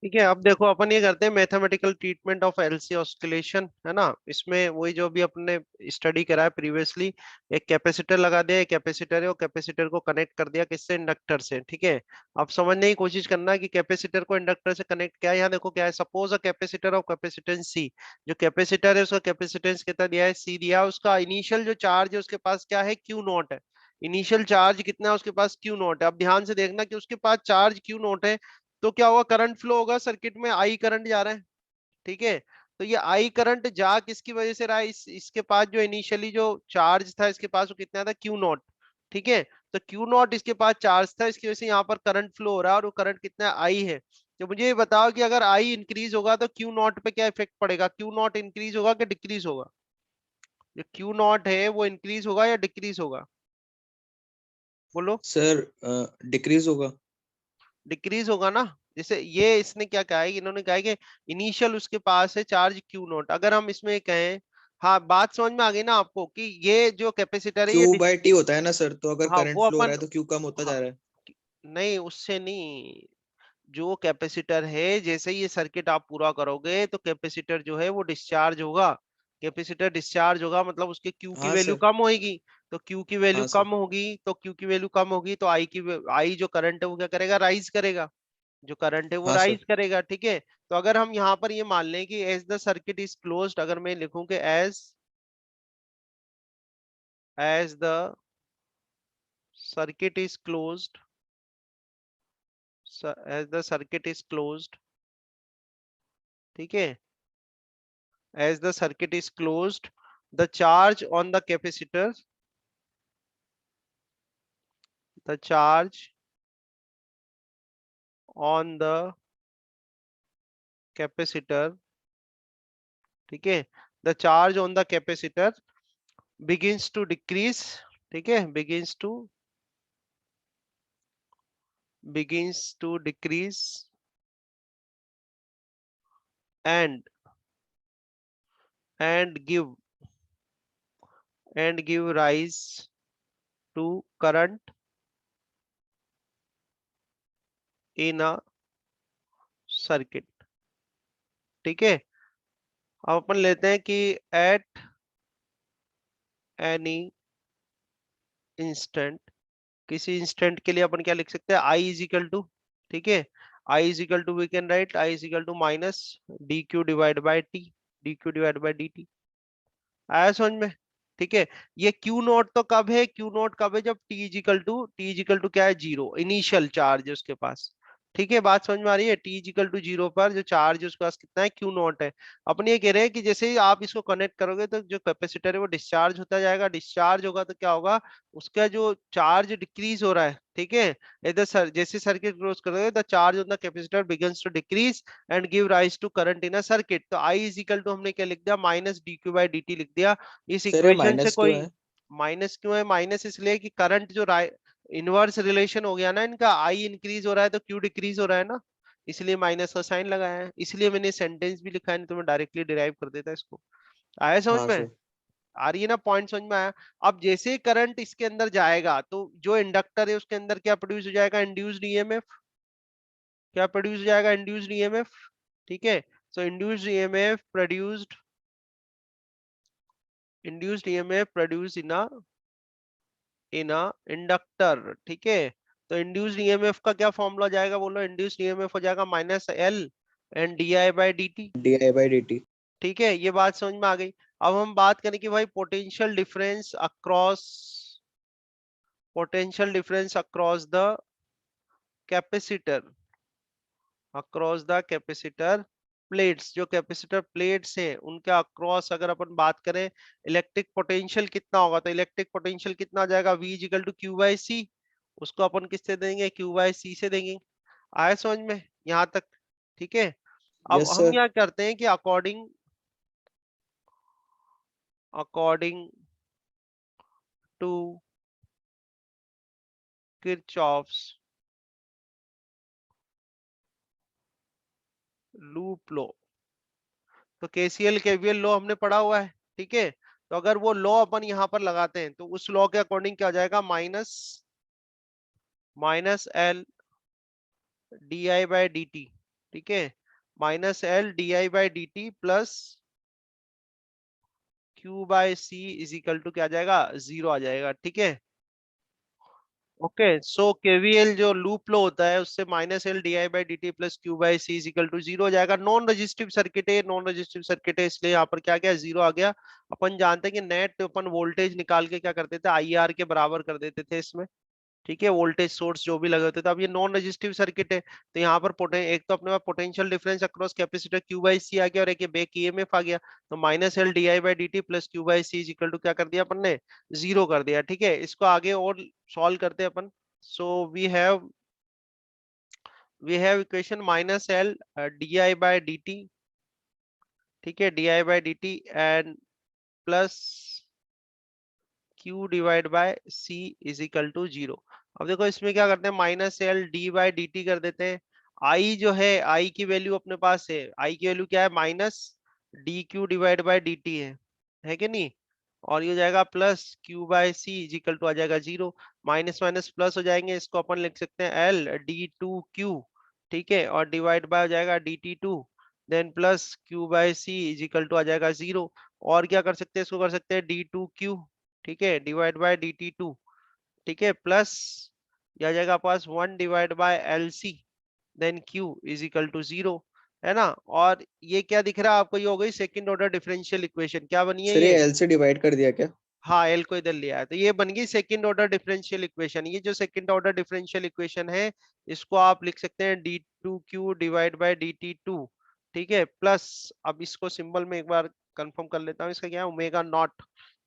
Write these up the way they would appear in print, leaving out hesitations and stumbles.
ठीक है, अब देखो अपन ये करते हैं mathematical treatment of LC oscillation, है ना। इसमें वही जो भी अपने स्टडी करा है प्रीवियसली, एक कैपेसिटर लगा दिया, एक कैपेसिटर है, और कैपेसिटर को कनेक्ट कर दिया किससे, इंडक्टर से। ठीक है, अब समझने की कोशिश करना कि कैपेसिटर को इंडक्टर से कनेक्ट क्या है। यहाँ देखो क्या है, suppose a capacitor of capacitance C. जो कैपेसिटर है उसका कैपेसिटेंस कितना दिया है, सी दिया है। उसका इनिशियल जो चार्ज है उसके पास क्या है, क्यू नॉट है। इनिशियल चार्ज कितना है उसके पास, क्यू नॉट है। अब ध्यान से देखना कि उसके पास चार्ज क्यू नॉट है, तो क्या होगा, करंट फ्लो होगा सर्किट में, आई करंट जा रहा है। ठीक है, तो ये आई करंट जा किसकी वजह से रहा है, इसके पास जो इनिशियली जो चार्ज था इसके पास वो कितना था, क्यू नॉट। ठीक है, तो क्यू नॉट इसके पास चार्ज था, इसकी वजह से यहाँ पर करंट फ्लो हो रहा है, और वो करंट कितना आई है। तो मुझे ये बताओ कि अगर आई इंक्रीज होगा तो क्यू नॉट पे क्या इफेक्ट पड़ेगा, क्यू नॉट इंक्रीज होगा कि डिक्रीज होगा। जो क्यू नॉट है वो इंक्रीज होगा या डिक्रीज होगा, बोलो। सर डिक्रीज होगा। डिक्रीज होगा ना। जैसे ये इसने क्या कहा है, इन्होंने कहा है कि इनिशियल उसके पास है चार्ज क्यू नॉट। अगर हम इसमें कहें, हाँ बात समझ में आ गई ना आपको, कि ये जो कैपेसिटर है ये क्यू बाय टी होता है ना सर, तो अगर हाँ करंट वो फ्लो हो रहा अपन, है तो क्यू कम होता हाँ जा रहा है। नहीं उससे नहीं, जो कैपेसिटर है जैसे ही ये सर्किट आप पूरा करोगे तो कैपेसिटर जो है वो डिस्चार्ज होगा। कैपेसिटर डिस्चार्ज होगा मतलब उसके क्यू की हाँ वैल्यू सर। कम होगी। तो क्यू की वैल्यू हाँ सर। कम होगी, तो क्यू की वैल्यू कम होगी तो आई जो करंट है वो क्या करेगा, राइज करेगा। जो करंट है वो हाँ सर। राइज करेगा। ठीक है, तो अगर हम यहाँ पर ये मान लें कि as the circuit is closed, अगर मैं लिखूं कि as the circuit is closed, as the circuit is closed, ठीक है, as the circuit is closed, the charge on the capacitor, the charge on the capacitor, ठीक है, the charge on the capacitor begins to decrease, ठीक है, begins to decrease and and give give rise to current in a circuit। ठीक है, अब अपन लेते हैं कि at any instant, किसी इंस्टेंट के लिए अपन क्या लिख सकते हैं, आई इज इक्वल टू, ठीक है, I is equal to we can write I is equal to minus D Q divide by T, D Q divide by D T. आया समझ में। ठीक है, ये क्यू नॉट तो कब है, क्यू नॉट कब है, जब टी इजिकल टू क्या है, जीरो, इनिशियल चार्ज है उसके पास। ठीक है, बात समझ में आ रही है, टी इजिकल टू जीरो पर जो चार्ज है उसके पास कितना है, क्यू नॉट है। अपन ये कह रहे हैं कि जैसे ही आप इसको कनेक्ट करोगे तो जो कैपेसिटर है वो डिस्चार्ज होता जाएगा, डिस्चार्ज होगा तो क्या होगा, उसका जो चार्ज डिक्रीज हो रहा है। ठीक है, इधर सर जैसे सर्किट क्लोज करोगे the charge on the capacitor begins to decrease and give rise to current in a circuit. तो आई इज इक्वल टू हमने क्या लिख दिया, minus D Q by D t लिख दिया। इस सर ये इक्वेशन से माइनस क्यों कोई, है? माइनस क्यों है, माइनस इसलिए कि करंट जो इनवर्स रिलेशन हो गया ना इनका, आई इंक्रीज हो रहा है तो क्यू डिक्रीज हो रहा है ना, इसलिए माइनस का साइन लगाया है। इसलिए मैंने सेंटेंस भी लिखा है, नहीं तो मैं डायरेक्टली डिराइव कर देता इसको। आया समझ हाँ में, सर। आ रही है ना, पॉइंट समझ में आया। अब जैसे करंट इसके अंदर जाएगा तो जो इंडक्टर है उसके अंदर क्या प्रोड्यूस हो जाएगा, इंड्यूस्ड ईएमएफ। क्या प्रोड्यूस हो जाएगा, इंड्यूस्ड ईएमएफ। ठीक है, so induced EMF produced, induced EMF produce in a inductor. ठीक है, तो इंड्यूस्ड ईएमएफ का क्या फॉर्मूला जाएगा, बोलो, इंड्यूस्ड ईएमएफ हो जाएगा minus L and D I by D T. D I by D T. ठीक है, ये बात समझ में आ गई। अब हम बात करें कि भाई potential difference across, potential difference across the capacitor, across the capacitor plates, जो कैपेसिटर प्लेट्स हैं उनके अक्रॉस अगर अपन बात करें, इलेक्ट्रिक पोटेंशियल कितना होगा, तो इलेक्ट्रिक पोटेंशियल कितना आ जाएगा, V equal to Q by C. उसको अपन किससे देंगे, क्यू बाई सी से देंगे। आया समझ में यहां तक। ठीक है, अब यस हम सर। क्या करते हैं कि according, according to Kirchhoff's loop law, तो केसीएल केवीएल लॉ हमने पढ़ा हुआ है। ठीक है, तो अगर वो लॉ अपन यहां पर लगाते हैं तो उस लॉ के अकॉर्डिंग क्या हो जाएगा, minus minus L D I by D T. ठीक है, minus L D I by D T plus Q by C is equal to क्या आ जाएगा, 0 आ जाएगा। ठीक है, ओके, सो केवीएल जो लूप फ्लो होता है उससे minus L D I by D T plus Q by C is equal to 0 हो जाएगा। नॉन रजिस्टिव सर्किट है, नॉन रजिस्टिव सर्किट है, इसलिए यहाँ पर क्या गया, 0 आ गया। अपन जानते हैं कि नेट अपन वोल्टेज निकाल के क्या करते थे, आई आर के बराबर कर देते थे इसमें। ठीक है, वोल्टेज सोर्स जो भी लगे होते थे। अब ये नॉन रेजिस्टिव सर्किट है, तो यहाँ पर एक तो अपने पास potential difference across capacitor Q by C आ गया, और एक ये बैक ईएमएफ आ गया। तो minus L D I by D T plus Q by C is equal to क्या कर दिया अपन ने, 0 कर दिया। ठीक है, इसको आगे और सॉल्व करते हैं अपन। So we have equation minus L D I by D T, ठीक है, D I by D T and plus Q divide by C is equal to 0। अब देखो इसमें क्या करते हैं, minus L D by D T कर देते हैं। I जो है, I की वैल्यू अपने पास है, I की वैल्यू क्या है, minus D Q divide by D T है कि नहीं। और ये हो जाएगा plus Q by C is equal to आ जाएगा 0। माइनस माइनस प्लस हो जाएंगे, इसको अपन लिख सकते हैं एल डी टू क्यू, ठीक है, और डिवाइड बाय हो जाएगा D T two, then plus Q by C is equal to आ जाएगा 0। और क्या कर सकते हैं, इसको कर सकते हैं डी टू क्यू, ठीक है, divide by d T two, ठीक है, प्लस यह आ जाएगा पास 1 divide by L C, then q is equal to 0, है ना। और ये क्या दिख रहा है आपको, ये हो गई सेकंड ऑर्डर डिफरेंशियल इक्वेशन। क्या बनी है सर ये ये, एल से डिवाइड कर दिया क्या? हाँ, एल को इधर लिया है, तो ये बन गई सेकंड ऑर्डर डिफरेंशियल इक्वेशन। ये जो सेकंड ऑर्डर डिफरेंशियल इक्वेशन है, इसको आप लिख सकते हैं D two q divide by D T two, ठीक है, प्लस अब इसको सिंबल में एक बार कंफर्म कर लेता हूँ, इसका क्या है, ओमेगा नॉट।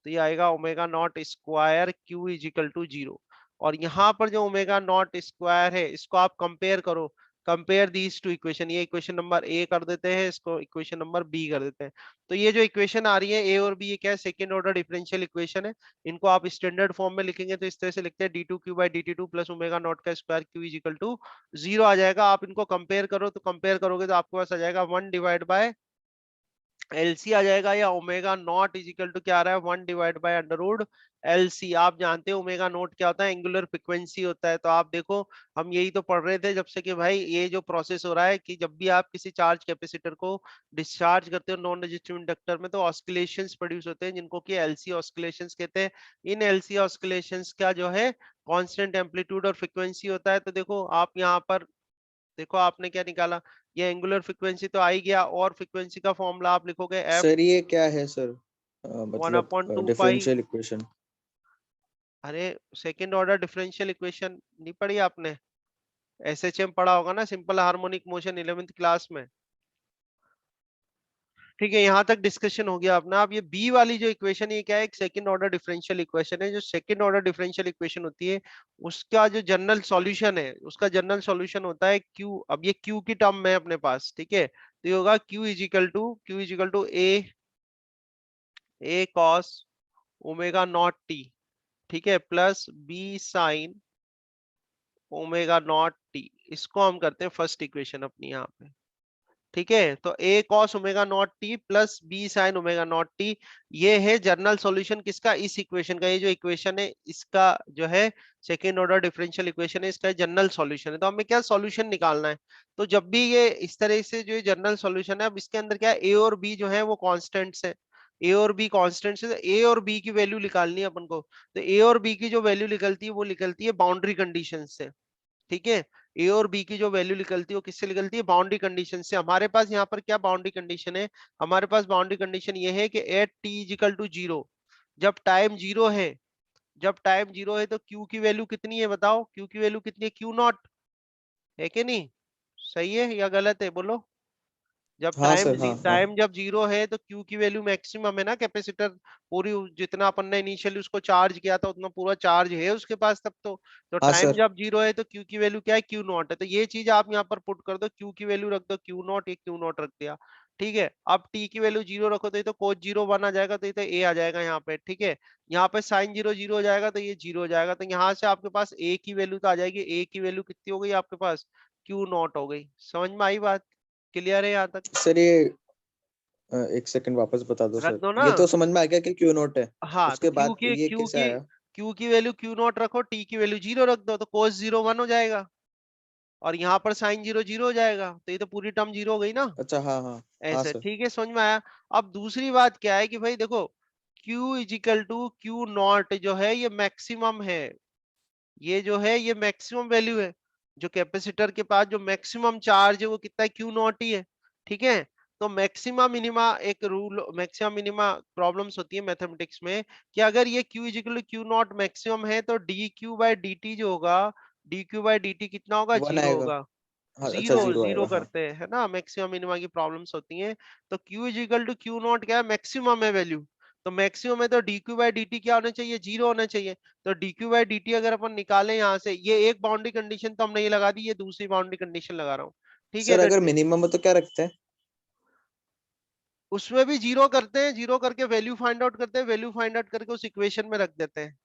तो ये आएगा omega naught square Q is equal to 0। और यहाँ पर जो ओमेगा नॉट स्क्वायर है, इसको आप कंपेयर करो, कंपेयर दीज टू इक्वेशन। ये इक्वेशन नंबर ए कर देते हैं, इसको इक्वेशन नंबर बी कर देते हैं। तो ये जो इक्वेशन आ रही है ए और बी, ये क्या है, सेकंड ऑर्डर डिफरेंशियल इक्वेशन है। इनको आप स्टैंडर्ड फॉर्म में लिखेंगे तो इस तरह से लिखते हैं D two Q by D T two plus omega not का square Q is equal to 0 आ जाएगा। आप इनको कंपेयर करो, तो कंपेयर करोगे तो आपके पास आ जाएगा 1 डिवाइड बाय एलसी आ जाएगा, या omega naught is equal to क्या आ रहा है, 1 divide by under root LC. आप जानते हो ओमेगा नॉट क्या होता है, एंगुलर फ्रीक्वेंसी होता है। तो आप देखो, हम यही तो पढ़ रहे थे जब से कि भाई ये जो प्रोसेस हो रहा है, कि जब भी आप किसी चार्ज कैपेसिटर को डिस्चार्ज करते हो नॉन रेजिस्टिव इंडक्टर में, तो ऑस्किलेशंस प्रोड्यूस होते हैं, जिनको कि एलसी ऑस्किलेशंस कहते हैं। इन एलसी ऑस्किलेशंस का जो है कांस्टेंट एम्पलीट्यूड और फ्रीक्वेंसी होता है। तो देखो आप यहाँ पर देखो, आपने क्या निकाला, ये एंगुलर फ्रीक्वेंसी तो आ ही गया, और फ्रीक्वेंसी का फॉर्मूला आप लिखोगे एफ सर ये क्या है सर? वन मतलब upon two pi. Differential equation. अरे, सेकेंड ऑर्डर डिफरेंशियल इक्वेशन नहीं पढ़ी आपने, एसएचएम पढ़ा होगा ना, simple harmonic motion 11th class में। ठीक है, यहाँ तक डिस्कशन हो गया अपना। अब ये बी वाली जो इक्वेशन है, ये क्या है, एक सेकंड ऑर्डर डिफरेंशियल इक्वेशन है। जो सेकंड ऑर्डर डिफरेंशियल इक्वेशन होती है, उसका जो जनरल सॉल्यूशन है, उसका जनरल सॉल्यूशन होता है क्यू। अब ये क्यू की टर्म में अपने पास, ठीक है, तो ये होगा q is equal to a cos omega not t, ठीक है, plus b sine omega not t. इसको हम करते हैं फर्स्ट इक्वेशन अपनी यहाँ पे। ठीक है, तो a cos omega naught T plus b sin omega naught T, ये है जनरल सॉल्यूशन किसका, इस इक्वेशन का। ये जो इक्वेशन है, इसका जो है सेकेंड ऑर्डर डिफरेंशियल इक्वेशन है, इसका जनरल सॉल्यूशन है। तो हमें क्या सॉल्यूशन निकालना है, तो जब भी ये इस तरह से जो जनरल सॉल्यूशन है, अब इसके अंदर क्या है, a और b जो है वो कांस्टेंट्स है, a और b कांस्टेंट्स है। a और b की वैल्यू निकालनी है अपन को। तो a और b की जो वैल्यू निकलती है, वो निकलती है बाउंड्री कंडीशन से। ठीक है, ए और बी की जो वैल्यू निकलती है, वो किससे निकलती है, बाउंड्री कंडीशन से। हमारे पास यहाँ पर क्या बाउंड्री कंडीशन है, हमारे पास बाउंड्री कंडीशन ये है कि at t is equal to 0, जब टाइम जीरो है, जब टाइम जीरो है, तो क्यू की वैल्यू कितनी है, बताओ, क्यू की वैल्यू कितनी है, क्यू नॉट, है कि नहीं, सही है या गलत है, बोलो। जब हाँ सर, हाँ हाँ। टाइम जब जीरो है, तो क्यू की वैल्यू मैक्सिमम है ना, कैपेसिटर पूरी जितना अपन ने इनिशियली उसको चार्ज किया था, उतना पूरा चार्ज है उसके पास तब तो हाँ टाइम सर। जब जीरो है, तो क्यू की वैल्यू क्या है, क्यू नॉट है। तो ये चीज आप यहाँ पर पुट कर दो, क्यू की वैल्यू रख दो क्यू नॉट, ये क्यू नॉट रख दिया। ठीक है, अब टी की वैल्यू जीरो रखो, तो ये तो कोस जीरो वन आ जाएगा, तो ये तो ए आ जाएगा यहाँ पे। ठीक है, यहाँ पे साइन जीरो जीरो हो जाएगा, तो ये जीरो हो जाएगा। तो यहाँ से आपके पास ए की वैल्यू तो आ जाएगी, ए की वैल्यू कितनी हो गई आपके पास, क्यू नॉट हो गई। समझ में आई बात, क्लियर है यहाँ तक, सर ये एक सेकंड वापस बता दो रख सर। दो ना। ये तो समझ में आ गया कि क्यू नोट है। हाँ, तो उसके बाद ये कैसे आया? क्यू की वैल्यू क्यू नॉट रखो, टी की वैल्यू जीरो रख दो, तो कोस जीरो वन हो जाएगा। और यहाँ पर साइन जीरो जीरो हो जाएगा, तो ये तो पूरी टर्म जीरो हो गई ना। अच्छा, हाँ हाँ हाँ ऐसे सर। ठीक है, समझ में आया। अब दूसरी बात क्या है कि भाई देखो, Q is equal to Q naught जो है ये मैक्सिमम है, ये जो है ये मैक्सिमम वैल्यू है। जो कैपेसिटर के पास जो मैक्सिमम चार्ज है वो कितना है, क्यू नॉट ही है। ठीक है, तो मैक्सिमा मिनिमा एक रूल, मैक्सिमा मिनिमा प्रॉब्लम्स होती है मैथमेटिक्स में, कि अगर ये Q is equal to Q naught maximum है तो d Q by D t जो होगा, d Q by D t कितना होगा, 1 जीरो आएगा। होगा। हाँ, अच्छा जीरो 0 जीरो आएगा, हाँ। करते हैं है ना, मैक्सिमम मिनिमा की प्रॉब्लम्स होती हैं। तो Q is equal to Q naught क्या है, मैक्सिमम है वैल्यू। तो मैक्सिमम है तो d Q by D t क्या होना चाहिए, जीरो होना चाहिए। तो d Q by D t अगर अपन निकालें यहाँ से, ये एक बाउंड्री कंडीशन तो हमने ये लगा दी, ये दूसरी बाउंड्री कंडीशन लगा रहा हूँ। ठीक है, सर अगर तो मिनिमम हो तो क्या रखते हैं? उसमें भी जीरो करते हैं, जीरो करके वैल्यू फाइंड आउट करते हैं, वैल्यू फाइंड आउट करके उस इक्वेशन में रख देते हैं।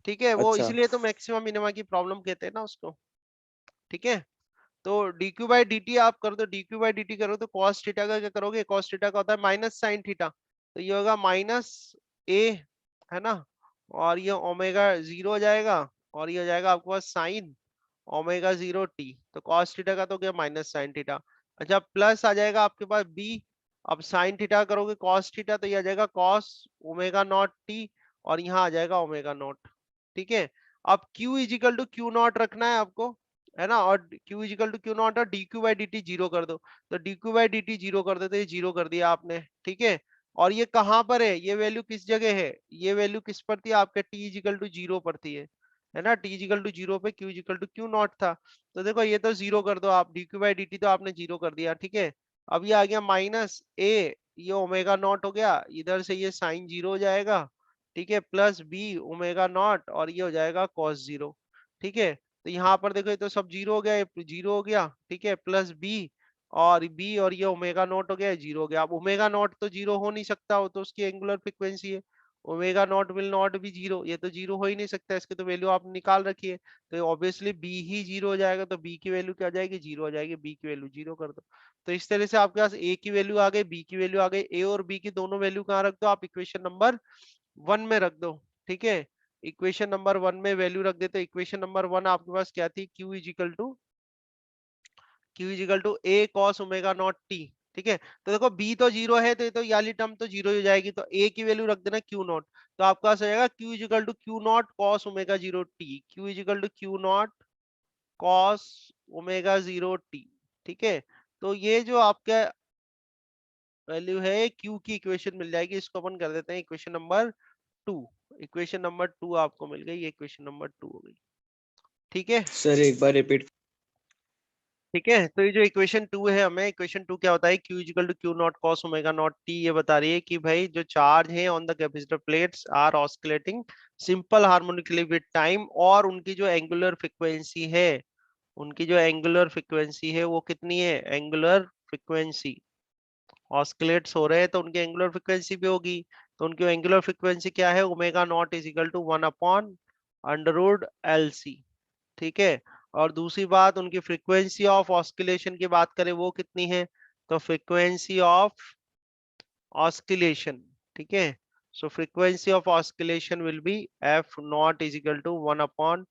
ठीक है, वो अच्छा। इसलिए तो मैक्सिमम मिनिमा की प्रॉब्लम कहते हैं ना उसको। ठीक है, तो dq बाई डी टी आप कर दो, dq बाई डी टी करो तो cos थीटा का क्या करोगे, cos थीटा का होता है माइनस साइन थीटा, तो ये होगा माइनस a, है ना। और ये ओमेगा जीरो हो जाएगा, और ये हो जाएगा आपके पास साइन ओमेगा जीरो टी, तो cos थीटा का तो क्या माइनस साइन थीटा। अच्छा, प्लस आ जाएगा आपके पास b, अब साइन थीटा करोगे cos थीटा तो ये आ जाएगा cos ओमेगा नॉट टी, और यहाँ आ जाएगा ओमेगा नॉट। ठीक है, अब q is equal to Q naught रखना है आपको, है ना, और q is equal to Q naught और dq बाई dt जीरो कर दो, तो dq बाई dt जीरो कर दो, तो ये जीरो कर दिया आपने। ठीक है, और ये कहाँ पर है, ये वैल्यू किस जगह है, ये वैल्यू किस पर थी आपके, t इजिकल टू जीरो पर थी, है ना, t इजिकल टू जीरो पे q is equal to Q naught था। तो देखो ये तो जीरो कर दो आप, dq बाई dt तो आपने जीरो कर दिया। ठीक है, अब ये आ गया माइनस a, ये ओमेगा नॉट हो गया, इधर से ये साइन जीरो हो जाएगा। ठीक है, प्लस b ओमेगा नॉट, और ये हो जाएगा cos जीरो। ठीक है, तो यहाँ पर देखो ये तो सब जीरो हो गया, ये जीरो हो गया। ठीक है, प्लस बी और ये ओमेगा नॉट हो गया, जीरो हो गया। अब ओमेगा नॉट तो जीरो हो नहीं सकता, वो तो उसकी एंगुलर फ्रीक्वेंसी है। Omega not will not be zero, ये तो जीरो हो ही नहीं सकता, इसकी तो वैल्यू आप निकाल रखी है, तो ऑब्वियसली बी ही जीरो हो जाएगा, तो बी की वैल्यू क्या हो जाएगी, जीरो हो जाएगी, बी की वैल्यू जीरो कर दो। तो इस तरह से आपके पास ए की वैल्यू आ गई, बी की वैल्यू आ गई, ए और बी की दोनों वैल्यू कहाँ रख दो आप, इक्वेशन नंबर वन में रख दो। ठीक है, इक्वेशन नंबर वन में वैल्यू रख देते, इक्वेशन नंबर वन आपके पास क्या थी, q is equal to a cos omega not t. ठीक है, तो देखो बी तो जीरो है, तो ये तो ये वाली टर्म तो जीरो हो जाएगी, तो ए की वैल्यू रख देना क्यू नॉट, तो आपका पास हो जाएगा q is equal to Q naught cos omega zero t, q is equal to Q naught cos omega zero t. ठीक है, तो ये जो आपका वैल्यू है क्यू की इक्वेशन मिल जाएगी, इसको अपन कर देते हैं equation number two. Equation number two आपको मिल गई, ये इक्वेशन नंबर टू हो गई। ठीक है, सर एक बार रिपीट। ठीक है, तो ये जो इक्वेशन टू है, हमें इक्वेशन टू क्या होता है, q is equal to Q naught cos omega not T, ये बता रही है कि भाई जो चार्ज है on the capacitor plates are oscillating simple harmonically with time, और उनकी जो एंगुलर फ्रीक्वेंसी है, उनकी जो एंगुलर फ्रीक्वेंसी है वो कितनी है, एंगुलर फ्रीक्वेंसी ऑस्किलेट्स हो रहे हैं तो उनकी एंगुलर फ्रीक्वेंसी भी होगी। तो उनकी एंगुलर फ्रीक्वेंसी क्या है, omega naught is equal to one upon under root L C. ठीक है, और दूसरी बात उनकी फ्रीक्वेंसी ऑफ ऑस्किलेशन की बात करें वो कितनी है, तो फ्रीक्वेंसी ऑफ ऑस्किलेशन, ठीक है, so frequency of oscillation will be F not is equal to one upon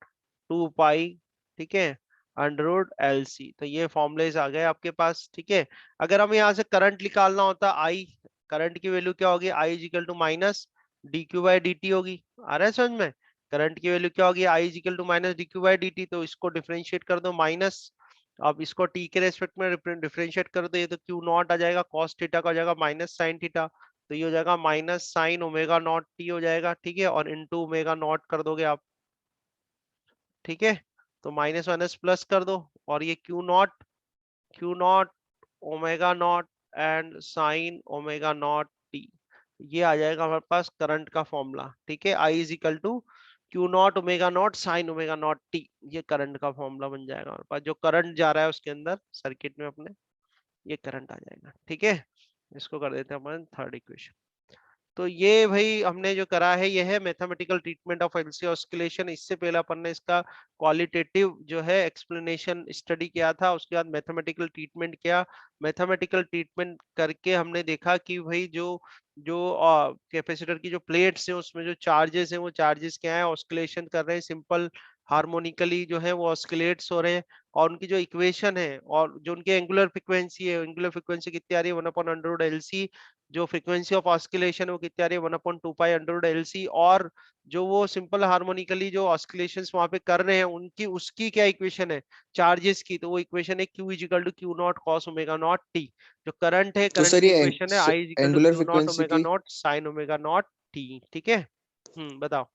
two pi, ठीक है, अंडर रूट एल सी। तो ये फॉर्मूलेज आ गए आपके पास। ठीक है, अगर हमें यहाँ से करंट निकालना होता आई, करंट की वैल्यू क्या होगी, I is equal to minus D Q by D T होगी। आ रहा है समझ में, करंट की वैल्यू क्या होगी, I is equal to minus D Q by D T, तो इसको डिफरेंशिएट कर दो माइनस, अब इसको टी के रेस्पेक्ट में डिफरेंशिएट कर दो, ये तो क्यू नॉट आ जाएगा, कॉस थीटा का हो जाएगा माइनस साइन थीटा, तो ये हो जाएगा minus sign omega not T हो जाएगा। ठीक है, और इनटू ओमेगा नॉट कर दोगे आप। ठीक है, तो माइनस माइनस प्लस कर दो, और ये Q not omega not and sign omega not T, ये आ जाएगा हमारे पास करंट का फॉर्मूला। ठीक है, I is equal to Q not omega not sine omega not T, ये करंट का फॉर्मूला बन जाएगा हमारे पास, जो करंट जा रहा है उसके अंदर सर्किट में अपने, ये करंट आ जाएगा। ठीक है, इसको कर देते हैं अपन थर्ड इक्वेशन। तो ये भाई हमने जो करा है ये है mathematical treatment of LC oscillation. इससे पहले अपन ने इसका क्वालिटेटिव जो है एक्सप्लेनेशन स्टडी किया था, उसके बाद मैथमेटिकल ट्रीटमेंट किया। मैथमेटिकल ट्रीटमेंट करके हमने देखा कि भाई जो जो कैपेसिटर की जो प्लेट्स हैं उसमें जो चार्जेस हैं वो चार्जेस क्या है, ऑस्किलेशन कर रहे हैं सिंपल हार्मोनिकली जो है वो ऑस्किलेट्स हो रहे हैं, और उनकी जो इक्वेशन है और जो उनकी एंगुलर फ्रीक्वेंसी है, एंगुलर फ्रीक्वेंसी कितनी आ रही है 1/√LC, जो फ्रीक्वेंसी ऑफ ऑस्किलेशन है वो कितनी आ रही है 1/2π√LC, और जो वो सिंपल हार्मोनिकली जो ऑस्किलेशंस वहां पे कर रहे हैं उनकी उसकी क्या इक्वेशन है चार्जेस की, तो वो इक्वेशन है Q=Q0 cos omega naught T. जो करंट है, तो करंट सर की ये इक्वेशन है एंगुलर I=Q0 फ्रीक्वेंसी ओमेगा की not sin omega naught t. ठीक है, बताओ।